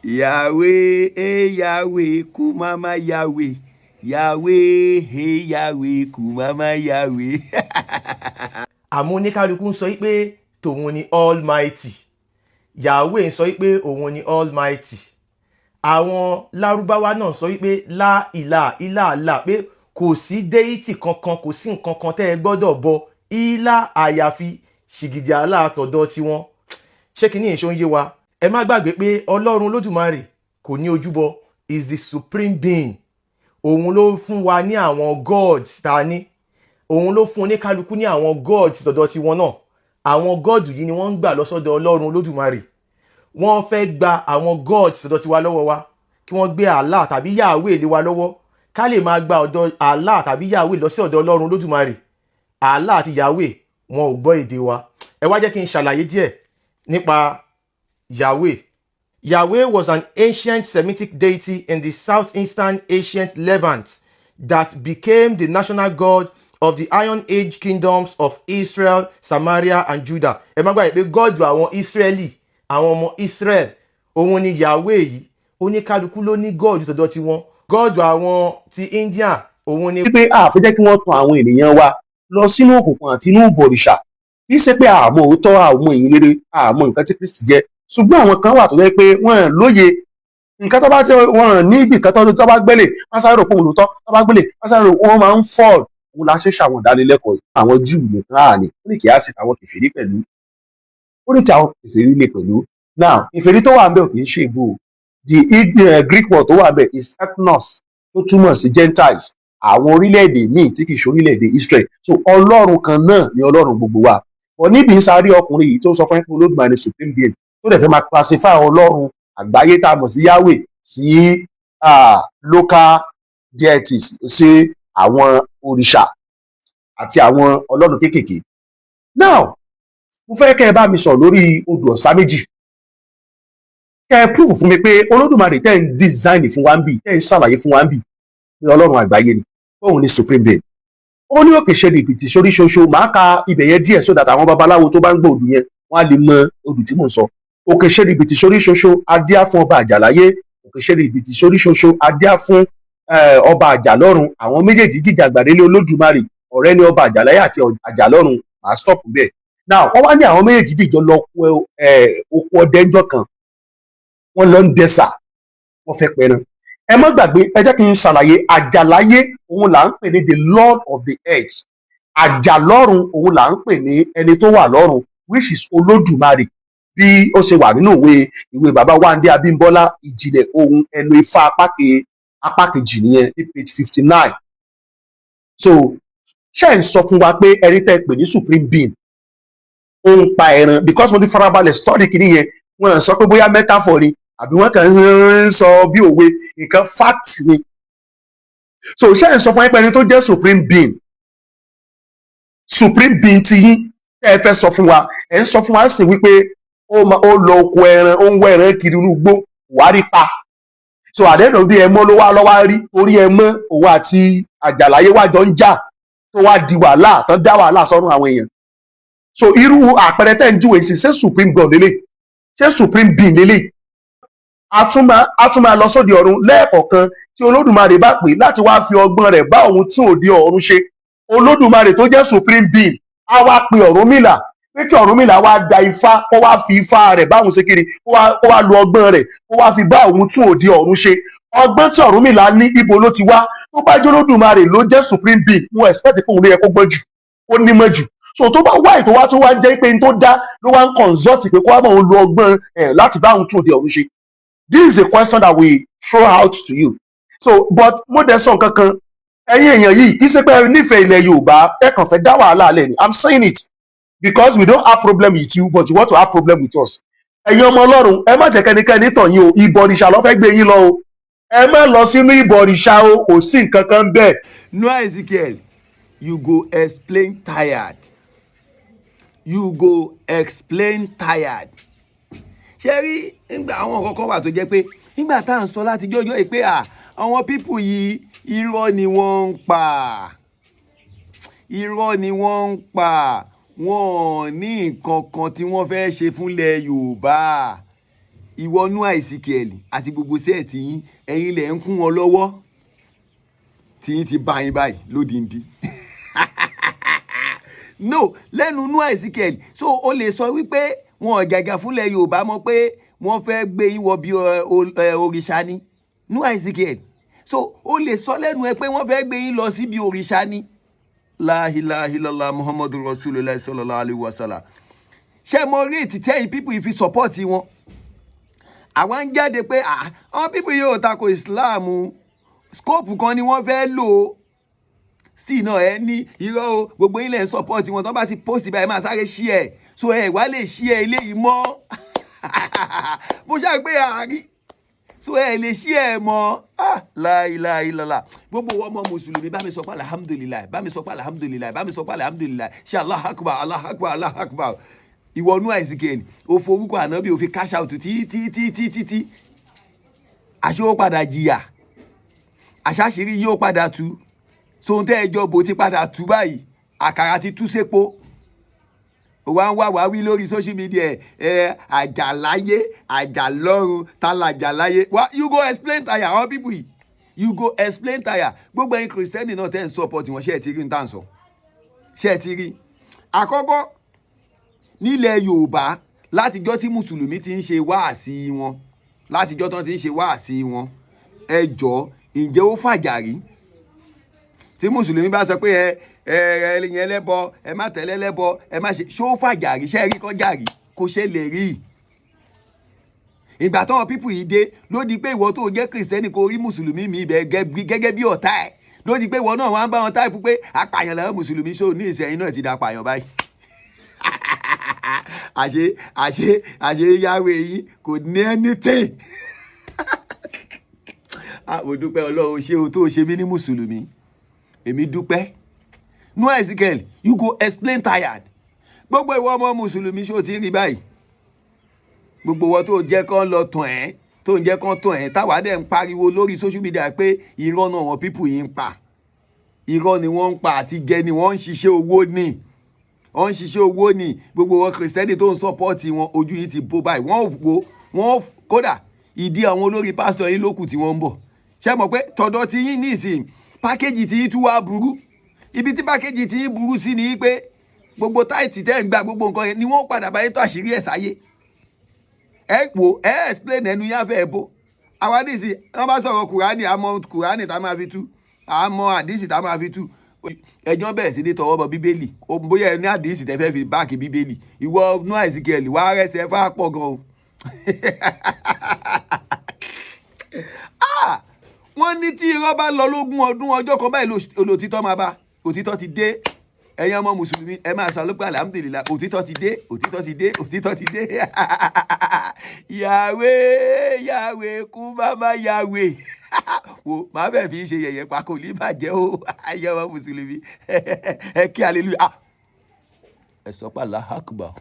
Yahweh, Yahweh, kumama Yahweh. Yahweh, Yahweh, kumama Yahweh. Àmọ́ oníkálukú ń sọ pé tòun ni Almighty. Yahweh ń sọ pé òun ni Almighty. Àwọn Lárúbáwá náà sọ pé láìlà pé kò sí déítì kankan, kò sí nǹkan kan tẹ́ ẹ gbọ́dọ̀ bọ ìlà àyàfi ṣìgìdì aláàtọ̀dọ̀ tiwọn. Ṣé kí ní èso ń yé wa? Ẹ má gbàgbé pé Ọlọ́run Olódùmarè kò ní ojúbọ, is the supreme being. Òun ló fún wa ní àwọn gods ta ní. Òun ló fún oníkálukú ní àwọn gods tọ̀dọ̀ tiwọn náà. Àwọn gods yìí ni wọ́n ń gbà lọ́sọ́dọ̀ Ọlọ́run Olódùmarè. Wọ́n fẹ́ gba àwọn gods tọ̀dọ̀ tiwa lọ́wọ́ wa, kí wọ́n gbé Allah tàbí Yahweh lé wa lọ́wọ́, ká lè máa gba ọ̀dọ̀ Allah tàbí Yahweh lọ sí ọ̀dọ̀ Ọlọ́run Olódùmarè. Allah àti Yahweh wọn ò gbọ́ èdè wa. Ẹ wá jẹ́ kí n ṣàlàyé díẹ̀ nípa Yahweh. Yahweh was an ancient Semitic deity in the southeastern ancient Levant that became the national god of the Iron Age kingdoms of Israel, Samaria and Judah. Ẹ má gbàgbé pé God àwọn Israeli, àwọn ọmọ Israel, òun ni Yahweh yìí. Oníkálukú ló ní God tọ̀dọ̀ tiwọn. God àwọn ti India, òun ni. Pé a fẹ́ jẹ́ kí wọ́n tan àwọn ènìyàn wa lọ sínú òkùnkùn àti inú ìbọ̀rìṣà. Kì í ṣe pé àmọ́ òótọ́, àmọ́ ìyìn rere, àmọ́ nǹkan tí Kristi jẹ́. Ṣùgbọ́n àwọn kan wà tó jẹ́ pé wọ́n lóye nǹkan tó bá tí wọ́n ní ibì kan tó bá gbélé wọ́n sáré rò pé òun lóòótọ́, tó bá gbélé wọ́n sáré rò wọ́n máa ń fall. Òun la ṣe ṣàwọn ìdánilẹ́kọ̀ọ́ yìí. Àwọn Júù nìkan àní ó ní kì í sì àwọn kèfèrí pẹ̀lú. Ó ní tí àwọn kèfèrí lè pẹ̀lú. Now kèfèrí tó wà ń bẹ̀ ò kì í ṣe ìbò. The Greek word tó wà ń bẹ̀ is ethnos, tó túmọ̀ sí Gentiles, àwọn orílẹ̀-èdè míì tí kì í ṣe orílẹ̀-èdè Israel. So Ọlọ́run kan náà ni Ọlọ́run gbogbo wa. But níbi ń sáré ọkùnrin yìí tó sọ fún ẹ̀kọ́ Olódùmarè supreme being tó dẹ̀ fẹ́ máa classify Ọlọ́run àgbáyé tá a mọ̀ sí Yahweh sí local deities, sí àwọn òrìṣà àti àwọn ọlọ́run kéékèèké. Now mo fẹ́ kẹ́ ẹ bá mi sọ lórí odò ọ̀sá méjì. Kẹ́ ẹ prove fún mi pé Olódùmarè tẹ́ ń design fún wa ń bì, tẹ́ ń ṣàlàyé fún wa ń bì pé Ọlọ́run àgbáyé ni, òun ni supreme being. Ó ní òkè ṣe rìbìtì sórí ṣoṣo. Màá ka ibẹ̀ yẹn díẹ̀ so that àwọn babaláwo tó bá ń gbọ́ odò yẹn wọ́n á lè mọ odò tí mò ń sọ. Òkè ṣe rìbìtì sórí ṣoṣo, adíá fún ọba àjàláyé. Òkè ṣe rìbìtì sórí ṣoṣo, adíá fún ọba àjàlọ́run. Àwọn méjèèjì jìjàgbàdé lé Olódùmarè, ọ̀rẹ́ ní ọba àjàláyé àti àjàlọ́run. Màá stop bẹ́ẹ̀. Now wọ́n wá ní àwọn méjèèjì dìjọ lọ oko ọdẹ́njọ́ kan, wọ́n lọ ń dẹ́sà, wọ́n fẹ́ pẹran. Ẹ má gbàgbé, ẹ jẹ́ kí n ṣàlàyé. Àjàláyé òun là ń pè ní the Lord of the earth. Àjàlọ́run òun là ń pè ní ẹni tó wà lọ́run, which is Olódùmarè. Bí ó ṣe wà nínú ìwé bàbá Wándé Abímbọ́lá ìjìnlẹ̀ ohun ẹnu Ifá apá kejì nìyẹn ní page 59. So ṣé ń sọ fún wa pé ẹni tẹ́ pè ní supreme being ó ń pa ẹran? Because mo ti farabalẹ̀ study kìíní yẹn, wọ́n sọ pé bóyá metaphor ni àbí wọ́n kàn ń sọ bí òwe, nǹkan fact ni. So ṣé ń sọ fún wa pé ẹni tó jẹ́ supreme being ti yín tẹ́ ẹ fẹ́ sọ fún wa, ẹ̀ ń sọ fún wa sì wípé ó lọ oko ẹran, ó ń wọ ẹran kiri inú igbó, wàá rí pa. So àdéhùn bí ẹmọ ló wá lọ́wọ́ rí, orí ẹmọ òun àti àjàláyé wájọ ń jà tó wá di wàhálà, tán dá wàhálà sọ́run àwọn èèyàn. So irú àpẹẹrẹ tẹ́ ń júwe sí, ṣé supreme god lélẹ̀, ṣé supreme being lélẹ̀? A tún máa lọ sóde ọ̀run lẹ́ẹ̀kọ̀ọ̀kan tí Olódùmarè bá pè láti wá fi ọgbọ́n rẹ̀ bá òun tí òde ọ̀run ṣe. Olódùmarè tó jẹ́ supreme being á wá pe Ọ̀rúnmìlà pé kí Ọ̀rúnmìlà wá da ifá, kó wá fi ifá rẹ̀ bá òun ṣe kiri, kó wá lo ọgbọ́n rẹ̀ kó wá fi bá òun tún òde ọ̀run ṣe. Ọgbọ́n tí Ọ̀rúnmìlà ní ibo ló ti wá? Tó bá jẹ́ Olódùmarè ló jẹ́ supreme being, mo expect pé òun ló yẹ kó gbọ́n jù, kó nímọ̀ jù. So tó bá wá ètò wá tó wá jẹ́ pé n tó dá ló wá ń consult pé kó wá máa lo ọgbọ́n láti bá òun tún òde ọ̀run ṣe. This is a question that we throw out to you. So but mo dẹ̀ sọ nǹkan kan, ẹ̀yin èèyàn yìí kì í ṣe pé nífẹ̀ẹ́ ilẹ̀ Yorùbá ẹ kàn fẹ́ dá wàhálà lẹ̀ ni. I'm saying it because we don't have problem with you, but you want to have problem with us. Ẹ̀yin ọmọ Ọlọ́run, ẹ má jẹ́ kẹ́nikẹ́ni tàn yín o, ìbọ̀rìṣà ló fẹ́ gbé yín lọ o. Ẹ má lọ sínú ìbọ̀rìṣà o, kò sí nǹkan kan bẹ́ẹ̀. No, Ezekiel, you go explain tired. You go explain tired. Ṣé rí nígbà àwọn kọ̀ọ̀kan wà tó jẹ́ pé nígbà tá à ń sọ láti jọ́jọ́ yìí pé àwọn pípù yìí irọ́ ni wọ́n ń pa. Irọ́ ni wọ́n ń pa. Wọ́n ní nǹkan kan tí wọ́n fẹ́ ṣe fúnlẹ̀ Yorùbá. ìwọ nú àìsíkẹ́ẹ̀lì àti gbogbo sẹ́ẹ̀tì yín ẹ̀yin lẹ̀ ń kún wọn lọ́wọ́ tí yín ti bá yín báyìí lódìndí no lẹ́nu nú àìsíkẹ́ẹ̀lì so o lè sọ wípé wọn ọ̀gàgà fúnlẹ̀ Yorùbá mọ̀ pé wọ́n fẹ́ gbé yín wọ bí òrìṣà ni nú àìsíkẹ́ẹ̀lì so o lè sọ lẹ́nu ẹ pé wọ́n fẹ́ gbé yín lọ síbi òrìṣà ni la ilaha illallah muhammadu rasulullah sallallahu alaihi wasallam ṣé mo rí ìtìtẹ́yìn people ìfi support wọn àwọn ń jáde pé àwọn people yóò tako Islam scope kan ni wọ́n fẹ́ lò ó sí náà ẹ ní irọ́ o gbogbo ilẹ̀ ń support wọn tó bá ti post báyìí máa sáré share so ẹ wá lè share eléyìí mọ́ mo ṣáà pé àárí so ẹ lè share mọ́ la ilaha illallah gbogbo ọmọ mùsùlùmí bá mi sọ pé alhamdulillah bá mi sọ pé alhamdulillah bá mi sọ pé alhamdulillah ṣe Allahu akbar Allahu akbar Allahu akbar ìwọ nú àìsíkẹ́ẹ̀lì o forúkọ ànábì o fi cash out tí àṣé ó padà jìyà àṣàṣírí yóò padà tú sóhun tẹ́ ẹjọ́ bò ti padà tú báyìí àkàrà ti tú sépo wá ń wá wí lórí social media àjàláyé àjàlọ́run tálà àjàláyé you go explain tire àwọn people yìí you go explain tire gbogbo ẹ̀yin kìrìsìtẹ́nì náà tẹ́ ń support wọn ṣé ẹ ti rí ní tà ń sọ ṣé ẹ ti rí àkọ́kọ́ nílẹ̀ Yorùbá látijọ́ tí mùsùlùmí ti ń ṣe wáàsí wọn látijọ́ tán ti ń ṣe wáàsí wọn ẹ jọ̀ọ́ ǹjẹ́ ó fàjàrí tí mùsùlùmí bá sọ pé ẹ̀yin ẹlẹ́bọ ẹ má tẹ̀lé ẹlẹ́bọ ẹ má ṣe ṣó fàjàrí ṣe rí kọjàrí kò ṣe lè rí ìgbà táwọn pípù yìí dé ló di pé ìwọ tó jẹ́ kìrìsìtẹ́nì kò rí mùsùlùmí mi ibẹ̀ gẹ́gẹ́ bí ọ̀tá ẹ̀ ló di pé ìwọ náà wá ń bá wọn táìpù pé apààyàn làwọn mùsùlùmí ṣó ní ìsẹ̀yìn náà ti da apààyàn báyìí àṣé yàwé yìí kò ní anything mo dúpẹ́ Ọlọ́run ṣé o tó ṣe mí ní mùsùlùmí èmi dúpẹ́ nú Ezekiel you go explain tired gbogbo ìwọ ọmọ mùsùlùmí ṣó ti rí báyìí gbogbo wọn tó jẹ́ kán lọ tàn ẹ́ tó ń jẹ́ kán tàn ẹ́ táwa dẹ̀ ń pariwo lórí social media pé irọ́ náà wọn people yìí ń pa irọ́ ni wọ́n ń pa àti jẹ ni wọ́n ń ṣiṣẹ́ owó ni wọ́n ń ṣiṣẹ́ owó ni gbogbo wọn kìrìsìtẹ́nì tó ń sọ́pọ́ọ̀tì wọn ojú yìí ti bó báyìí wọ́n kódà ìdí àwọn olórí pásítọ̀ yìí lókù tí wọ́n ń bọ̀ ṣé mọ̀ pé tọ̀dọ̀ ti yín nísìn pákéjì tí yín tún wá burú ibi tí pákéjì tí yín burú sí ni pé gbogbo táìtì tẹ́ ń gba gbogbo nǹkan yẹn ni wọ́n padà báyé tó àṣírí ẹ̀ sáyé ẹ wò ẹ explain ẹnu yá fẹ́ bó àwa nísìn wọ́n bá sọ̀rọ̀ kùránì àmọ́ kùránì tá máa fi tú àmọ́ àdìsí tá máa fi tú ẹjọ́ bẹ̀rẹ̀ sí ní tọwọ́ bọ bíbélì bóyá ẹni àdìsí tẹ́ fẹ́ fi báàkì bíbélì ìwọ nú Ezekiel wàá rẹsẹ̀ fà pọ̀ gan o wọ́n ní tí irọ́ bá lọ lógún ọdún ọjọ́ kan báyìí olòtítọ́ máa bá òtítọ́ ti dé ẹ̀yin ọmọ mùsùlùmí ẹ máa sọ lópin alhamdulillah òtítọ́ ti dé òtítọ́ ti dé òtítọ́ ti dé yàwé yàwé kú bàbá yàwé wo màá bẹ̀ fi ṣe yẹ̀yẹ́ pa kò ní bàjẹ́ o ẹ̀yin ọmọ mùsùlùmí ẹ kí hallelujah ẹ sọ pé Allahu Akbar.